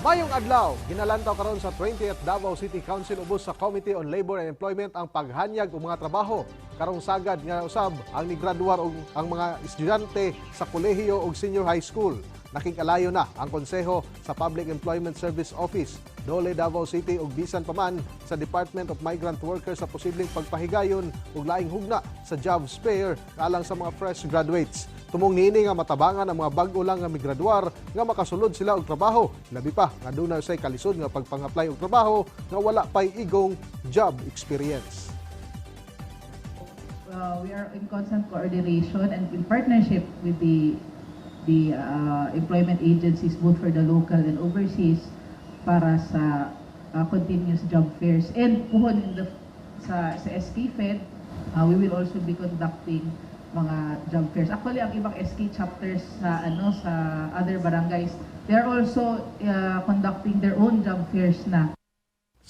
Mayong adlaw, ginalantaw karon sa 20th Davao City Council ubos sa Committee on Labor and Employment ang paghanyag og mga trabaho. Karong sagad nga usab ang nigraduar og ang mga estudyante sa kolehiyo ug senior high school. Nakikalayo na ang konseho sa Public Employment Service Office, Dole Davao City ug bisan pa man sa Department of Migrant Workers sa posibleng pagpahigayon ug laing hugna sa job fair alang sa mga fresh graduates. Tumong niini nga matabangan ang mga bag-o lang nga migraduar nga makasulod sila og trabaho. Labi pa nga dunay usay kalisod nga pagpang-apply og trabaho nga wala pay igong job experience. We are in constant coordination and in partnership with the employment agencies both for the local and overseas para sa continuous job fairs. And puhon sa SK Fed, we will also be conducting mga job fairs. Actually, ang ibang SK chapters sa sa other barangays, they are also conducting their own job fairs na.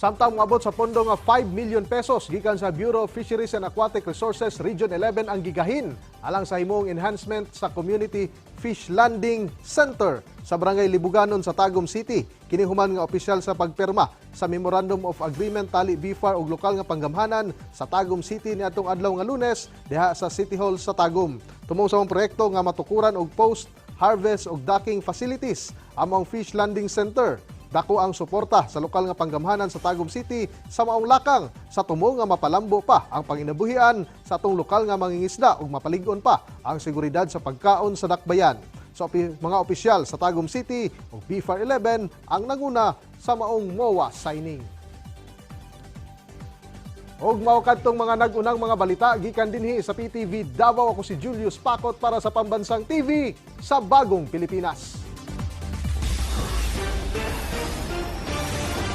Samtang moabot sa pondo nga 5 million pesos gikan sa Bureau of Fisheries and Aquatic Resources Region 11 ang gigahin alang sa himong enhancement sa Community Fish Landing Center sa Barangay Libuganon sa Tagum City. Kini human nga opisyal sa pagpirma sa Memorandum of Agreement tali BFAR ug lokal nga panggamhanan sa Tagum City niadtong adlaw nga Lunes diha sa City Hall sa Tagum. Tumong sa mga proyekto nga matukuran og post harvest ug docking facilities among Fish Landing Center. Dako ang suporta sa lokal nga panggamhanan sa Tagum City sa maong lakang sa tumo nga mapalambo pa ang panginabuhian sa atong lokal nga mangingisda ug mapalig-on pa ang seguridad sa pagkaon sa dakbayan. So mga opisyal sa Tagum City ug BFAR 11 ang nanguna sa maong MOA signing. Og mao kadtong mga nag-unang mga balita gikan dinhi sa PTV Davao, ako si Julius Pakot para sa Pambansang TV sa Bagong Pilipinas.